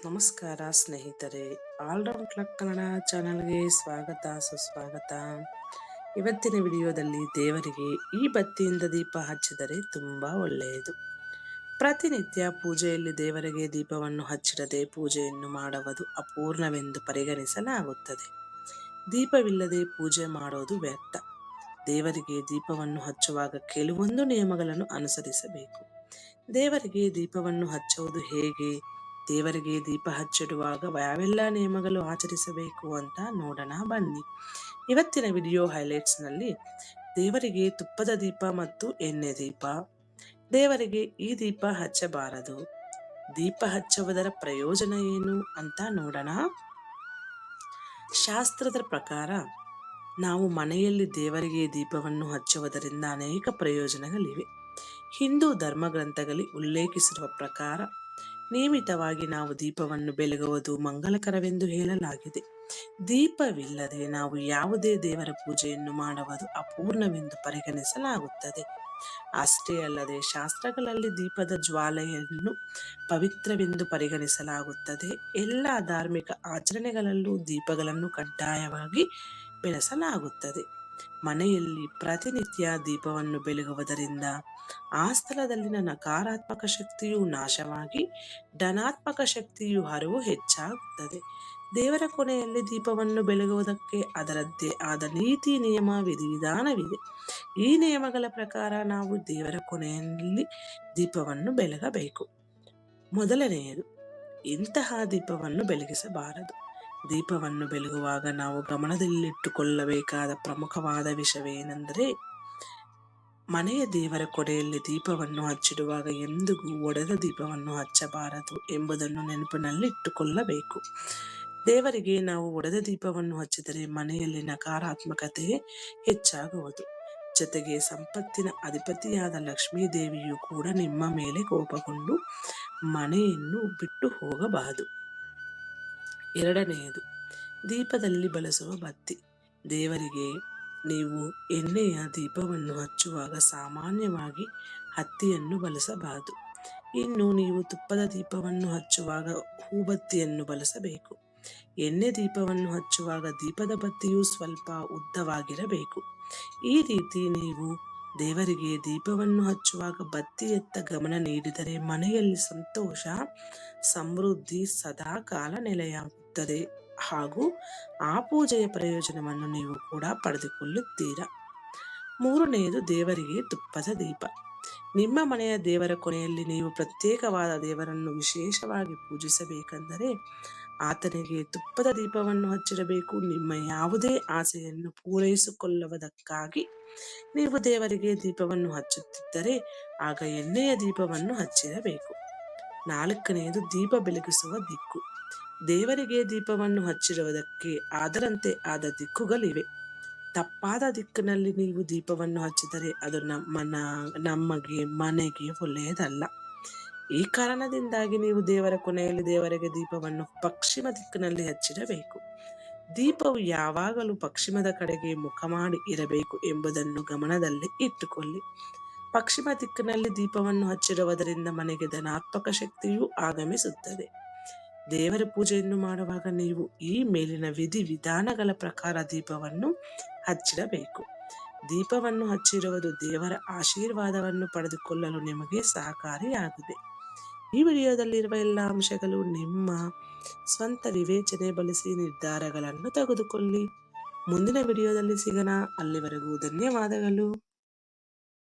ನಮಸ್ಕಾರ ಸ್ನೇಹಿತರೆ, all-round club Kannada ಚಾನಲ್ಗೆ ಸ್ವಾಗತ ಸುಸ್ವಾಗತ. ಇವತ್ತಿನ ವಿಡಿಯೋದಲ್ಲಿ ದೇವರಿಗೆ ಈ ಬತ್ತಿಯಿಂದ ದೀಪ ಹಚ್ಚಿದರೆ ತುಂಬಾ ಒಳ್ಳೆಯದು. ಪ್ರತಿನಿತ್ಯ ಪೂಜೆಯಲ್ಲಿ ದೇವರಿಗೆ ದೀಪವನ್ನು ಹಚ್ಚಿಡದೆ ಪೂಜೆಯನ್ನು ಮಾಡುವುದು ಅಪೂರ್ಣವೆಂದು ಪರಿಗಣಿಸಲಾಗುತ್ತದೆ. ದೀಪವಿಲ್ಲದೆ ಪೂಜೆ ಮಾಡೋದು ವ್ಯರ್ಥ. ದೇವರಿಗೆ ದೀಪವನ್ನು ಹಚ್ಚುವಾಗ ಕೆಲವೊಂದು ನಿಯಮಗಳನ್ನು ಅನುಸರಿಸಬೇಕು. ದೇವರಿಗೆ ದೀಪವನ್ನು ಹಚ್ಚುವುದು ಹೇಗೆ, ದೇವರಿಗೆ ದೀಪ ಹಚ್ಚಿಡುವಾಗ ಯಾವೆಲ್ಲ ನಿಯಮಗಳು ಆಚರಿಸಬೇಕು ಅಂತ ನೋಡೋಣ ಬನ್ನಿ. ಇವತ್ತಿನ ವಿಡಿಯೋ ಹೈಲೈಟ್ಸ್ನಲ್ಲಿ ದೇವರಿಗೆ ತುಪ್ಪದ ದೀಪ ಮತ್ತು ಎಣ್ಣೆ ದೀಪ, ದೇವರಿಗೆ ಈ ದೀಪ ಹಚ್ಚಬಾರದು, ದೀಪ ಹಚ್ಚುವುದರ ಪ್ರಯೋಜನ ಏನು ಅಂತ ನೋಡೋಣ. ಶಾಸ್ತ್ರದ ಪ್ರಕಾರ ನಾವು ಮನೆಯಲ್ಲಿ ದೇವರಿಗೆ ದೀಪವನ್ನು ಹಚ್ಚುವುದರಿಂದ ಅನೇಕ ಪ್ರಯೋಜನಗಳಿವೆ. ಹಿಂದೂ ಧರ್ಮಗ್ರಂಥಗಳಲ್ಲಿ ಉಲ್ಲೇಖಿಸಿರುವ ಪ್ರಕಾರ ನಿಯಮಿತವಾಗಿ ನಾವು ದೀಪವನ್ನು ಬೆಳಗುವುದು ಮಂಗಲಕರವೆಂದು ಹೇಳಲಾಗಿದೆ. ದೀಪವಿಲ್ಲದೆ ನಾವು ಯಾವುದೇ ದೇವರ ಪೂಜೆಯನ್ನು ಮಾಡುವುದು ಅಪೂರ್ಣವೆಂದು ಪರಿಗಣಿಸಲಾಗುತ್ತದೆ. ಅಷ್ಟೇ ಅಲ್ಲದೆ ಶಾಸ್ತ್ರಗಳಲ್ಲಿ ದೀಪದ ಜ್ವಾಲೆಯನ್ನು ಪವಿತ್ರವೆಂದು ಪರಿಗಣಿಸಲಾಗುತ್ತದೆ. ಎಲ್ಲ ಧಾರ್ಮಿಕ ಆಚರಣೆಗಳಲ್ಲೂ ದೀಪಗಳನ್ನು ಕಡ್ಡಾಯವಾಗಿ ಬೆಳೆಸಲಾಗುತ್ತದೆ. ಮನೆಯಲ್ಲಿ ಪ್ರತಿನಿತ್ಯ ದೀಪವನ್ನು ಬೆಳಗುವುದರಿಂದ ಆ ಸ್ಥಳದಲ್ಲಿನ ನಕಾರಾತ್ಮಕ ಶಕ್ತಿಯು ನಾಶವಾಗಿ ಧನಾತ್ಮಕ ಶಕ್ತಿಯು ಹರಿವು ಹೆಚ್ಚಾಗುತ್ತದೆ. ದೇವರ ಕೊನೆಯಲ್ಲಿ ದೀಪವನ್ನು ಬೆಳಗುವುದಕ್ಕೆ ಅದರದ್ದೇ ಆದ ನೀತಿ ನಿಯಮ ವಿಧಿವಿಧಾನವಿದೆ. ಈ ನಿಯಮಗಳ ಪ್ರಕಾರ ನಾವು ದೇವರ ಕೊನೆಯಲ್ಲಿ ದೀಪವನ್ನು ಬೆಳಗಬೇಕು. ಮೊದಲನೆಯದು, ಇಂತಹ ದೀಪವನ್ನು ಬೆಳಗಿಸಬಾರದು. ದೀಪವನ್ನು ಬೆಳಗುವಾಗ ನಾವು ಗಮನದಲ್ಲಿಟ್ಟುಕೊಳ್ಳಬೇಕಾದ ಪ್ರಮುಖವಾದ ವಿಷಯವೇನೆಂದರೆ, ಮನೆಯ ದೇವರ ಕೊಡೆಯಲ್ಲಿ ದೀಪವನ್ನು ಹಚ್ಚಿಡುವಾಗ ಎಂದಿಗೂ ಒಡೆದ ದೀಪವನ್ನು ಹಚ್ಚಬಾರದು ಎಂಬುದನ್ನು ನೆನಪಿನಲ್ಲಿಟ್ಟುಕೊಳ್ಳಬೇಕು. ದೇವರಿಗೆ ನಾವು ಒಡೆದ ದೀಪವನ್ನು ಹಚ್ಚಿದರೆ ಮನೆಯಲ್ಲಿ ನಕಾರಾತ್ಮಕತೆ ಹೆಚ್ಚಾಗುವುದು. ಜೊತೆಗೆ ಸಂಪತ್ತಿನ ಅಧಿಪತಿಯಾದ ಲಕ್ಷ್ಮೀ ದೇವಿಯು ಕೂಡ ನಿಮ್ಮ ಮೇಲೆ ಕೋಪಗೊಂಡು ಮನೆಯನ್ನು ಬಿಟ್ಟು ಹೋಗಬಾರದು. ಎರಡನೆಯದು, ದೀಪದಲ್ಲಿ ಬಳಸುವ ಬತ್ತಿ. ದೇವರಿಗೆ ನೀವು ಎಣ್ಣೆಯ ದೀಪವನ್ನು ಹಚ್ಚುವಾಗ ಸಾಮಾನ್ಯವಾಗಿ ಹತ್ತಿಯನ್ನು ಬಳಸಬಾರದು. ಇನ್ನು ನೀವು ತುಪ್ಪದ ದೀಪವನ್ನು ಹಚ್ಚುವಾಗ ಹೂಬತ್ತಿಯನ್ನು ಬಳಸಬೇಕು. ಎಣ್ಣೆ ದೀಪವನ್ನು ಹಚ್ಚುವಾಗ ದೀಪದ ಬತ್ತಿಯು ಸ್ವಲ್ಪ ಉದ್ದವಾಗಿರಬೇಕು. ಈ ರೀತಿ ನೀವು ದೇವರಿಗೆ ದೀಪವನ್ನು ಹಚ್ಚುವಾಗ ಬತ್ತಿಯತ್ತ ಗಮನ ನೀಡಿದರೆ ಮನೆಯಲ್ಲಿ ಸಂತೋಷ ಸಮೃದ್ಧಿ ಸದಾ ಕಾಲ ನೆಲೆಯಾಗುತ್ತದೆ ಹಾಗೂ ಆ ಪೂಜೆಯ ಪ್ರಯೋಜನವನ್ನು ನೀವು ಕೂಡ ಪಡೆದುಕೊಳ್ಳುತ್ತೀರಾ. ಮೂರನೆಯದು, ದೇವರಿಗೆ ತುಪ್ಪದ ದೀಪ. ನಿಮ್ಮ ಮನೆಯ ದೇವರ ಕೊನೆಯಲ್ಲಿ ನೀವು ಪ್ರತ್ಯೇಕವಾದ ದೇವರನ್ನು ವಿಶೇಷವಾಗಿ ಪೂಜಿಸಬೇಕೆಂದರೆ ಆತನಿಗೆ ತುಪ್ಪದ ದೀಪವನ್ನು ಹಚ್ಚಿರಬೇಕು. ನಿಮ್ಮ ಯಾವುದೇ ಆಸೆಯನ್ನು ಪೂರೈಸಿಕೊಳ್ಳುವುದಕ್ಕಾಗಿ ನೀವು ದೇವರಿಗೆ ದೀಪವನ್ನು ಹಚ್ಚುತ್ತಿದ್ದರೆ ಆಗ ಎಣ್ಣೆಯ ದೀಪವನ್ನು ಹಚ್ಚಿರಬೇಕು. ನಾಲ್ಕನೆಯದು, ದೀಪ ಬೆಳಗಿಸುವ ದಿಕ್ಕು. ದೇವರಿಗೆ ದೀಪವನ್ನು ಹಚ್ಚಿರುವುದಕ್ಕೆ ಅದರಂತೆ ಆದ ದಿಕ್ಕುಗಳಿವೆ. ತಪ್ಪಾದ ದಿಕ್ಕಿನಲ್ಲಿ ನೀವು ದೀಪವನ್ನು ಹಚ್ಚಿದರೆ ಅದು ನಮಗೆ ಮನೆಗೆ ಒಳ್ಳೆಯದಲ್ಲ. ಈ ಕಾರಣದಿಂದಾಗಿ ನೀವು ದೇವರ ಕೊನೆಯಲ್ಲಿ ದೇವರಿಗೆ ದೀಪವನ್ನು ಪಶ್ಚಿಮ ದಿಕ್ಕಿನಲ್ಲಿ ಹಚ್ಚಿರಬೇಕು. ದೀಪವು ಯಾವಾಗಲೂ ಪಶ್ಚಿಮದ ಕಡೆಗೆ ಮುಖ ಮಾಡಿ ಇರಬೇಕು ಎಂಬುದನ್ನು ಗಮನದಲ್ಲಿ ಇಟ್ಟುಕೊಳ್ಳಿ. ಪಶ್ಚಿಮ ದಿಕ್ಕಿನಲ್ಲಿ ದೀಪವನ್ನು ಹಚ್ಚಿರುವುದರಿಂದ ಮನೆಗೆ ಧನಾತ್ಮಕ ಶಕ್ತಿಯು ಆಗಮಿಸುತ್ತದೆ. ದೇವರ ಪೂಜೆಯನ್ನು ಮಾಡುವಾಗ ನೀವು ಈ ಮೇಲಿನ ವಿಧಿ ವಿಧಾನಗಳ ಪ್ರಕಾರ ದೀಪವನ್ನು ಹಚ್ಚಿಡಬೇಕು. ದೀಪವನ್ನು ಹಚ್ಚಿರುವುದು ದೇವರ ಆಶೀರ್ವಾದವನ್ನು ಪಡೆದುಕೊಳ್ಳಲು ನಿಮಗೆ ಸಹಕಾರಿಯಾಗಿದೆ. ಈ ವಿಡಿಯೋದಲ್ಲಿರುವ ಎಲ್ಲ ಅಂಶಗಳು ನಿಮ್ಮ ಸ್ವಂತ ವಿವೇಚನೆ ಬಳಸಿ ನಿರ್ಧಾರಗಳನ್ನು ತೆಗೆದುಕೊಳ್ಳಿ. ಮುಂದಿನ ವಿಡಿಯೋದಲ್ಲಿ ಸಿಗೋಣ. ಅಲ್ಲಿವರೆಗೂ ಧನ್ಯವಾದಗಳು.